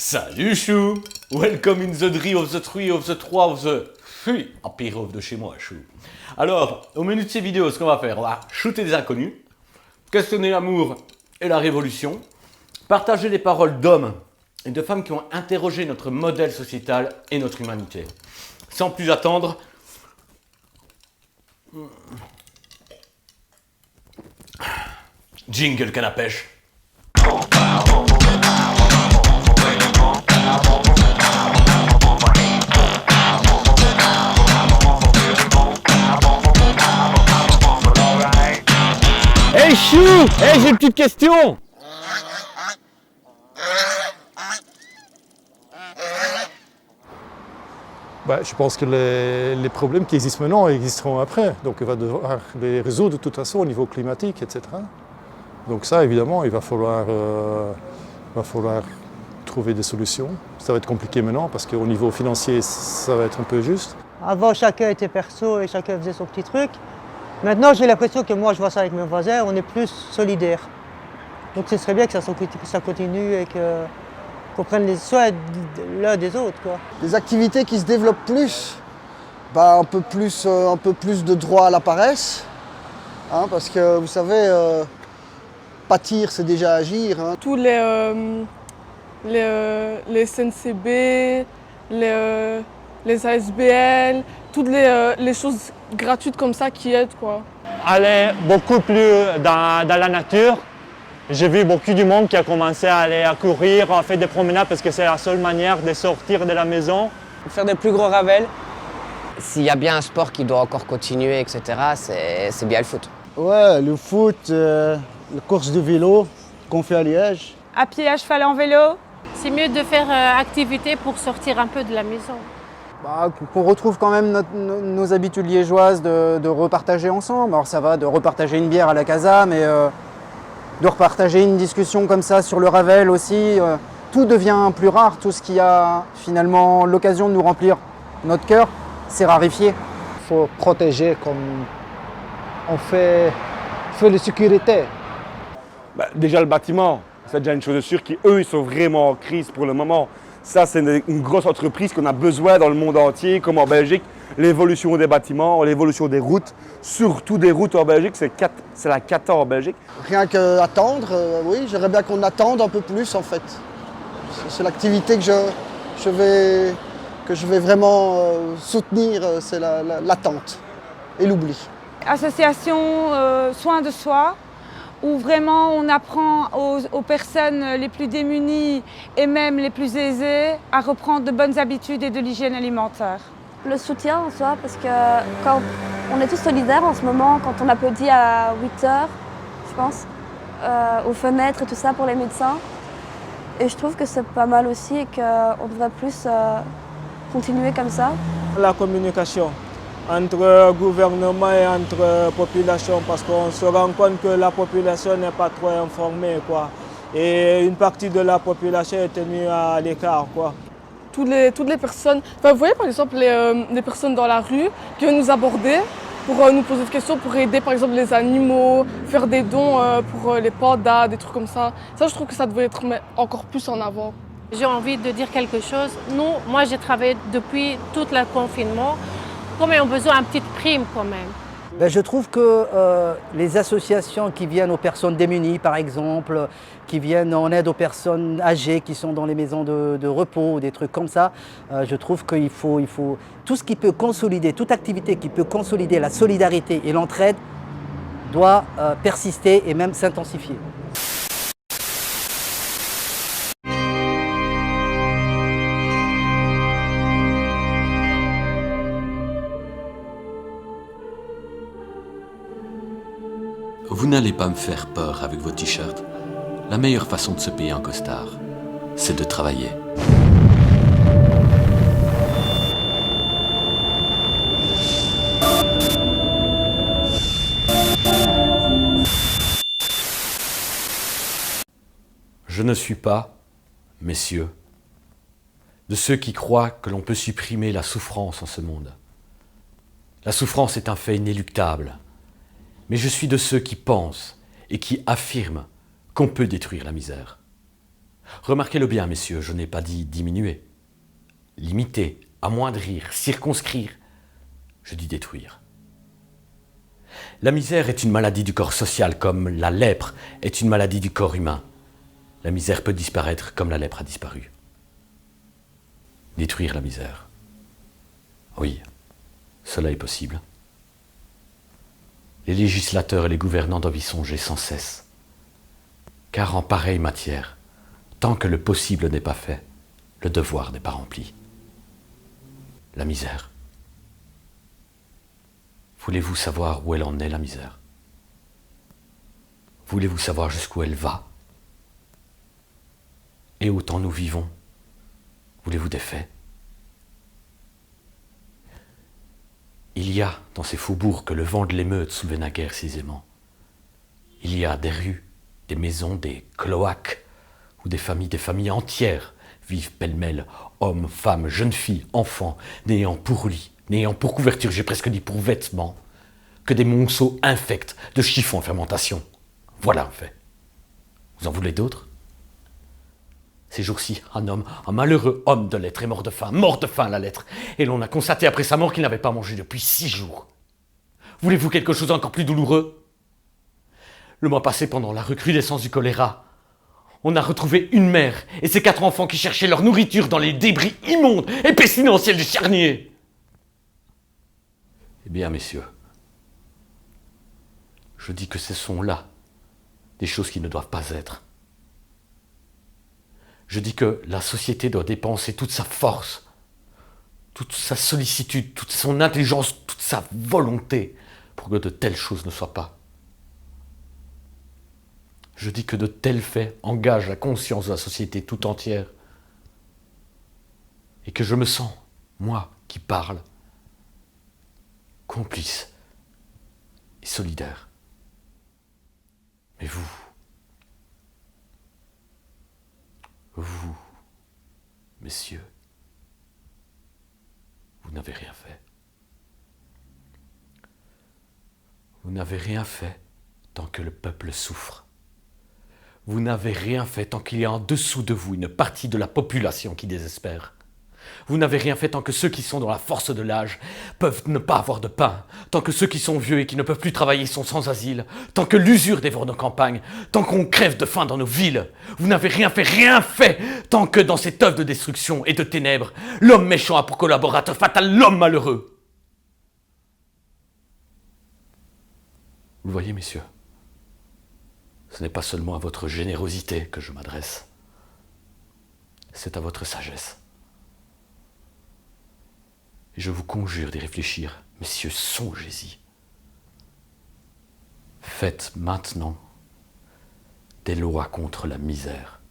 Salut chou! Welcome in the tree of the tree of the 3 of the three Empire of de chez moi chou. Alors, au menu de ces vidéos, ce qu'on va faire, on va shooter des inconnus, questionner l'amour et la révolution, partager les paroles d'hommes et de femmes qui ont interrogé notre modèle sociétal et notre humanité. Sans plus attendre, jingle canne à pêche. Hey chou, hey, j'ai une petite question. Je pense que les problèmes qui existent maintenant existeront après. Donc il va devoir les résoudre de toute façon au niveau climatique, etc. Donc ça, évidemment, il va falloir trouver des solutions. Ça va être compliqué maintenant parce qu'au niveau financier, ça va être un peu juste. Avant, chacun était perso et chacun faisait son petit truc. Maintenant, j'ai l'impression que moi, je vois ça avec mes voisins, on est plus solidaires. Donc ce serait bien que ça continue et qu'on prenne les soins l'un des autres, quoi. Des activités qui se développent plus, un peu plus de droit à la paresse, parce que vous savez, pâtir c'est déjà agir. Tous les SNCB, les ASBL, toutes les choses gratuites comme ça qui aident, quoi. Aller beaucoup plus dans la nature. J'ai vu beaucoup du monde qui a commencé à aller à courir, à faire des promenades parce que c'est la seule manière de sortir de la maison. Faire des plus gros ravels. S'il y a bien un sport qui doit encore continuer, etc., c'est bien le foot. Ouais, le foot, la course de vélo qu'on fait à Liège. À pied, à cheval, en vélo. C'est mieux de faire activité pour sortir un peu de la maison. Qu'on retrouve quand même nos habitudes liégeoises de repartager ensemble. Alors ça va de repartager une bière à la casa, mais de repartager une discussion comme ça sur le Ravel aussi. Tout devient plus rare, tout ce qui a finalement l'occasion de nous remplir notre cœur, c'est rarifié. Il faut protéger comme on fait de sécurité. Déjà le bâtiment, c'est déjà une chose de sûre qu'eux, ils sont vraiment en crise pour le moment. Ça, c'est une grosse entreprise qu'on a besoin dans le monde entier, comme en Belgique. L'évolution des bâtiments, l'évolution des routes, surtout des routes en Belgique, c'est la cata en Belgique. Rien qu'attendre, oui, j'aimerais bien qu'on attende un peu plus en fait. C'est l'activité que je vais vraiment soutenir, c'est l'attente et l'oubli. Association Soins de Soi, où vraiment on apprend aux personnes les plus démunies et même les plus aisées à reprendre de bonnes habitudes et de l'hygiène alimentaire. Le soutien en soi, parce que quand on est tous solidaires en ce moment, quand on applaudit à 8 heures, je pense, aux fenêtres et tout ça pour les médecins. Et je trouve que c'est pas mal aussi et qu'on devrait plus continuer comme ça. La communication entre gouvernement et entre population, parce qu'on se rend compte que la population n'est pas trop informée, quoi. Et une partie de la population est tenue à l'écart, quoi. Toutes les personnes, vous voyez par exemple les personnes dans la rue qui viennent nous aborder pour nous poser des questions, pour aider par exemple les animaux, faire des dons pour les pandas, des trucs comme ça. Ça, je trouve que ça devrait être encore plus en avant. J'ai envie de dire quelque chose. Moi j'ai travaillé depuis tout le confinement. Quand même, on a besoin d'une petite prime quand même. Je trouve que les associations qui viennent aux personnes démunies, par exemple, qui viennent en aide aux personnes âgées qui sont dans les maisons de repos ou des trucs comme ça, je trouve qu'il faut tout ce qui peut consolider, toute activité qui peut consolider la solidarité et l'entraide doit persister et même s'intensifier. Vous n'allez pas me faire peur avec vos t-shirts. La meilleure façon de se payer un costard, c'est de travailler. Je ne suis pas, messieurs, de ceux qui croient que l'on peut supprimer la souffrance en ce monde. La souffrance est un fait inéluctable. Mais je suis de ceux qui pensent et qui affirment qu'on peut détruire la misère. Remarquez-le bien, messieurs, je n'ai pas dit diminuer, limiter, amoindrir, circonscrire. Je dis détruire. La misère est une maladie du corps social comme la lèpre est une maladie du corps humain. La misère peut disparaître comme la lèpre a disparu. Détruire la misère. Oui, cela est possible. Les législateurs et les gouvernants doivent y songer sans cesse. Car en pareille matière, tant que le possible n'est pas fait, le devoir n'est pas rempli. La misère. Voulez-vous savoir où elle en est, la misère? Voulez-vous savoir jusqu'où elle va? Et autant nous vivons? Voulez-vous des faits? Il y a dans ces faubourgs que le vent de l'émeute soulevait naguère si aisément. Il y a des rues, des maisons, des cloaques, où des familles entières vivent pêle-mêle, hommes, femmes, jeunes filles, enfants, n'ayant pour lit, n'ayant pour couverture, j'ai presque dit pour vêtements, que des monceaux infects de chiffons en fermentation. Voilà un fait. Vous en voulez d'autres? Ces jours-ci, un malheureux homme de lettres est mort de faim la lettre, et l'on a constaté après sa mort qu'il n'avait pas mangé depuis 6 jours. Voulez-vous quelque chose encore plus douloureux? Le mois passé, pendant la recrudescence du choléra, on a retrouvé une mère et ses 4 enfants qui cherchaient leur nourriture dans les débris immondes et pestilentiels du charnier. Eh bien, messieurs, je dis que ce sont là des choses qui ne doivent pas être. Je dis que la société doit dépenser toute sa force, toute sa sollicitude, toute son intelligence, toute sa volonté pour que de telles choses ne soient pas. Je dis que de tels faits engagent la conscience de la société tout entière. Et que je me sens, moi qui parle, complice et solidaire. Mais vous, messieurs, vous n'avez rien fait. Vous n'avez rien fait tant que le peuple souffre. Vous n'avez rien fait tant qu'il y a en dessous de vous une partie de la population qui désespère. Vous n'avez rien fait tant que ceux qui sont dans la force de l'âge peuvent ne pas avoir de pain, tant que ceux qui sont vieux et qui ne peuvent plus travailler sont sans asile, tant que l'usure dévore nos campagnes, tant qu'on crève de faim dans nos villes. Vous n'avez rien fait, tant que dans cette œuvre de destruction et de ténèbres, l'homme méchant a pour collaborateur fatal l'homme malheureux. Vous voyez, messieurs, ce n'est pas seulement à votre générosité que je m'adresse, c'est à votre sagesse. Et je vous conjure d'y réfléchir, messieurs, songez-y. Faites maintenant des lois contre la misère.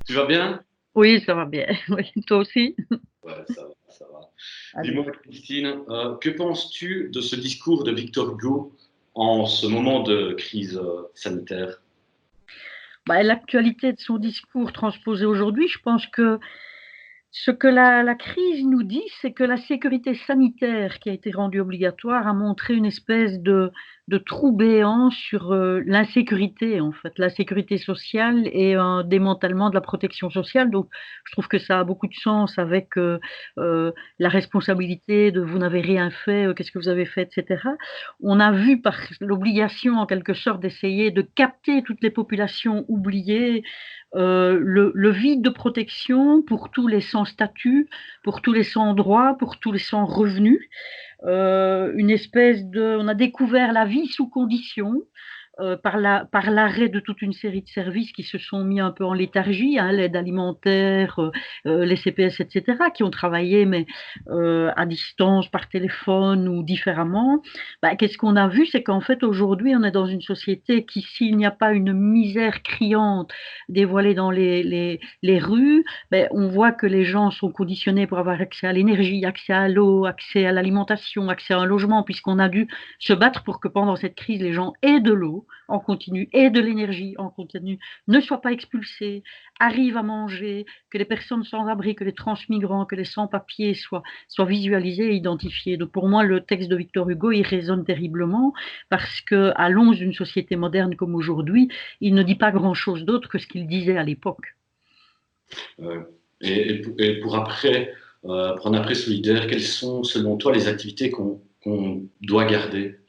Tu vas bien? Oui, ça va bien. Oui, toi aussi? Ouais, ça va, ça va. Dis-moi, Christine, que penses-tu de ce discours de Victor Hugo en ce moment de crise sanitaire? L'actualité de son discours transposé aujourd'hui, je pense que ce que la crise nous dit, c'est que la sécurité sanitaire qui a été rendue obligatoire a montré une espèce de trou béant sur l'insécurité, en fait, la sécurité sociale et un démantèlement de la protection sociale. Donc, je trouve que ça a beaucoup de sens avec la responsabilité de vous n'avez rien fait, qu'est-ce que vous avez fait, etc. On a vu par l'obligation, en quelque sorte, d'essayer de capter toutes les populations oubliées, le vide de protection pour tous les sans statut, pour tous les sans droit, pour tous les sans revenus. Une espèce de... On a découvert la vie sous condition par l'arrêt de toute une série de services qui se sont mis un peu en léthargie, hein, l'aide alimentaire, les CPS, etc., qui ont travaillé mais à distance, par téléphone ou différemment. Qu'est-ce qu'on a vu? C'est qu'en fait, aujourd'hui, on est dans une société qui, s'il n'y a pas une misère criante dévoilée dans les rues, on voit que les gens sont conditionnés pour avoir accès à l'énergie, accès à l'eau, accès à l'alimentation, accès à un logement, puisqu'on a dû se battre pour que pendant cette crise, les gens aient de l'eau, en continu et de l'énergie en continu ne soient pas expulsés, arrivent à manger, que les personnes sans-abri, que les transmigrants, que les sans-papiers soient visualisés et identifiés. Donc pour moi, le texte de Victor Hugo, il résonne terriblement parce qu'à l'once d'une société moderne comme aujourd'hui, il ne dit pas grand-chose d'autre que ce qu'il disait à l'époque. Et pour après, prendre après solidaire, quelles sont selon toi les activités qu'on doit garder?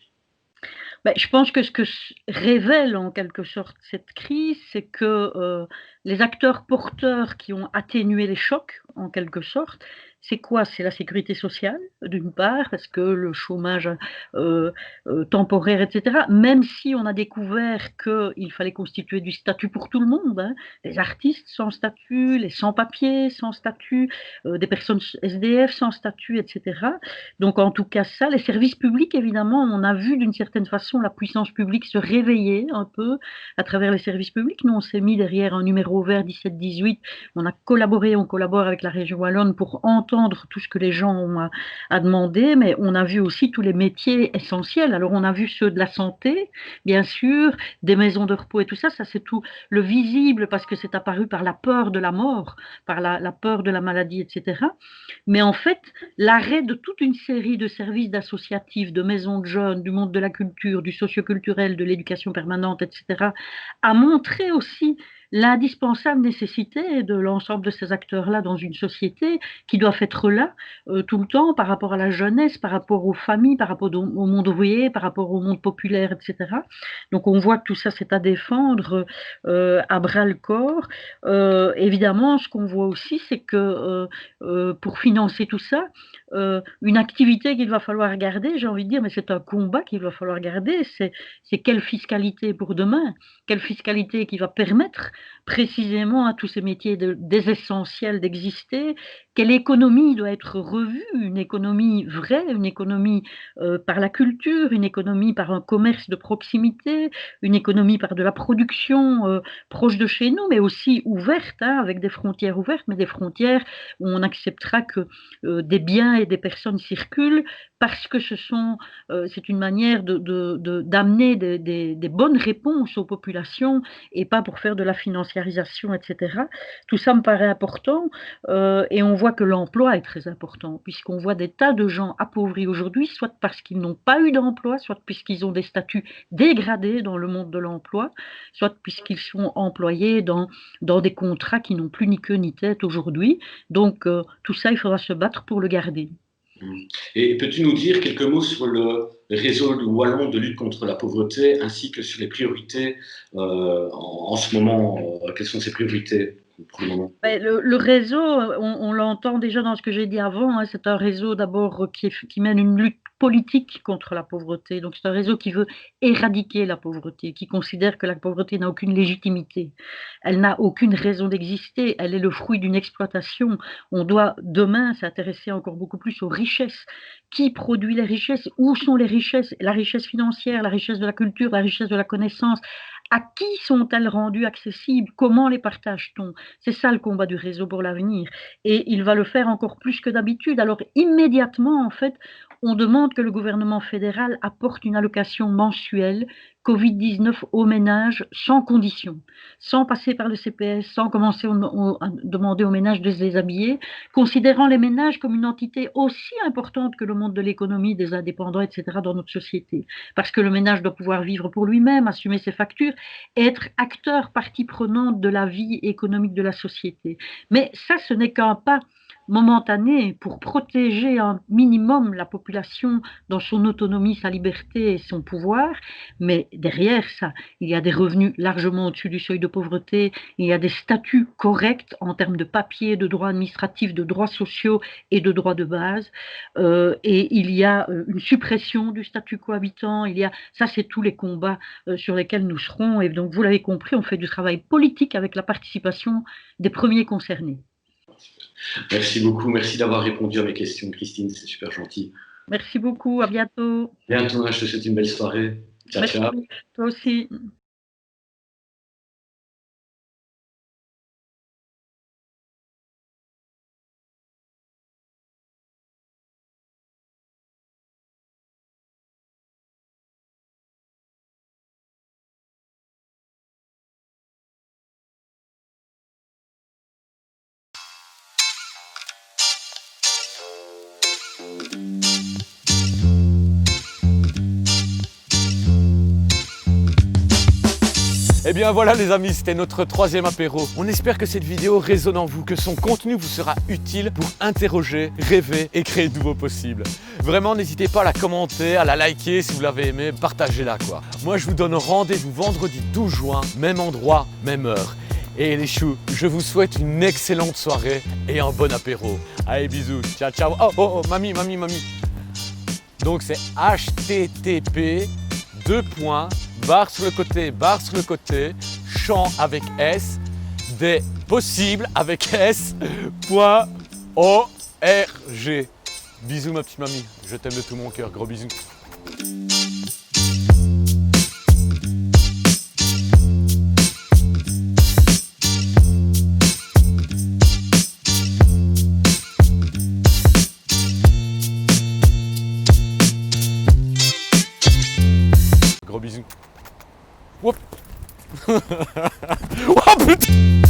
Ben, je pense que ce que révèle en quelque sorte cette crise, c'est que les acteurs porteurs qui ont atténué les chocs, en quelque sorte, c'est quoi? C'est la sécurité sociale, d'une part, parce que le chômage temporaire, etc. Même si on a découvert qu'il fallait constituer du statut pour tout le monde, hein, les artistes sans statut, les sans-papiers sans statut, des personnes SDF sans statut, etc. Donc en tout cas ça, les services publics, évidemment, on a vu d'une certaine façon la puissance publique se réveiller un peu à travers les services publics. Nous, on s'est mis derrière un numéro vert 17-18, on a collaboré, on collabore avec la région wallonne pour entendre tout ce que les gens ont à demander, mais on a vu aussi tous les métiers essentiels. Alors on a vu ceux de la santé, bien sûr, des maisons de repos et tout ça, ça c'est tout le visible parce que c'est apparu par la peur de la mort, par la peur de la maladie, etc. Mais en fait, l'arrêt de toute une série de services d'associatifs, de maisons de jeunes, du monde de la culture, du socioculturel, de l'éducation permanente, etc., a montré aussi l'indispensable nécessité de l'ensemble de ces acteurs-là dans une société qui doivent être là tout le temps par rapport à la jeunesse, par rapport aux familles, par rapport au monde ouvrier, par rapport au monde populaire, etc. Donc on voit que tout ça c'est à défendre à bras-le-corps. Évidemment, ce qu'on voit aussi, c'est que pour financer tout ça, une activité qu'il va falloir garder, j'ai envie de dire, mais c'est un combat qu'il va falloir garder, c'est quelle fiscalité pour demain, quelle fiscalité qui va permettre précisément à tous ces métiers des essentiels d'exister, quelle économie doit être revue, une économie vraie, une économie par la culture, une économie par un commerce de proximité, une économie par de la production proche de chez nous, mais aussi ouverte, hein, avec des frontières ouvertes, mais des frontières où on acceptera que des biens et des personnes circulent parce que c'est une manière d'amener des bonnes réponses aux populations et pas pour faire de la financiarisation, etc. Tout ça me paraît important et on voit que l'emploi est très important puisqu'on voit des tas de gens appauvris aujourd'hui, soit parce qu'ils n'ont pas eu d'emploi, soit puisqu'ils ont des statuts dégradés dans le monde de l'emploi, soit puisqu'ils sont employés dans des contrats qui n'ont plus ni queue ni tête aujourd'hui. Donc tout ça, il faudra se battre pour le garder. Et peux-tu nous dire quelques mots sur le réseau wallon de lutte contre la pauvreté ainsi que sur les priorités en ce moment? Quelles sont ces priorités pour le moment? Le réseau, on l'entend déjà dans ce que j'ai dit avant, hein, c'est un réseau d'abord qui mène une lutte politique contre la pauvreté. Donc c'est un réseau qui veut éradiquer la pauvreté, qui considère que la pauvreté n'a aucune légitimité, elle n'a aucune raison d'exister, elle est le fruit d'une exploitation. On doit demain s'intéresser encore beaucoup plus aux richesses. Qui produit les richesses? Où sont les richesses? La richesse financière, la richesse de la culture, la richesse de la connaissance. À qui sont-elles rendues accessibles? Comment les partage-t-on? C'est ça le combat du réseau pour l'avenir. Et il va le faire encore plus que d'habitude. Alors immédiatement, en fait, on demande que le gouvernement fédéral apporte une allocation mensuelle Covid-19 aux ménages sans condition, sans passer par le CPS, sans commencer à demander aux ménages de se déshabiller, considérant les ménages comme une entité aussi importante que le monde de l'économie, des indépendants, etc. dans notre société. Parce que le ménage doit pouvoir vivre pour lui-même, assumer ses factures, et être acteur, partie prenante de la vie économique de la société. Mais ça, ce n'est qu'un pas momentané pour protéger un minimum la population dans son autonomie, sa liberté et son pouvoir, mais derrière ça, il y a des revenus largement au-dessus du seuil de pauvreté, il y a des statuts corrects en termes de papiers, de droits administratifs, de droits sociaux et de droits de base, et il y a une suppression du statut cohabitant, ça c'est tous les combats sur lesquels nous serons, et donc vous l'avez compris, on fait du travail politique avec la participation des premiers concernés. Merci beaucoup, merci d'avoir répondu à mes questions, Christine, c'est super gentil. Merci beaucoup, à bientôt. Bientôt, je te souhaite une belle soirée. Ciao, Merci, ciao. toi aussi. Eh bien voilà les amis, c'était notre 3e apéro. On espère que cette vidéo résonne en vous, que son contenu vous sera utile pour interroger, rêver et créer de nouveaux possibles. Vraiment, n'hésitez pas à la commenter, à la liker si vous l'avez aimé, partagez-la quoi. Moi je vous donne rendez-vous vendredi 12 juin, même endroit, même heure. Et les choux, je vous souhaite une excellente soirée et un bon apéro. Allez bisous, ciao ciao. Oh, mamie. Donc c'est http barre sur le côté, champ avec S, des possibles avec S.org. Bisous ma petite mamie, je t'aime de tout mon cœur, gros bisous. Gros bisous. Whoop. Oh putain.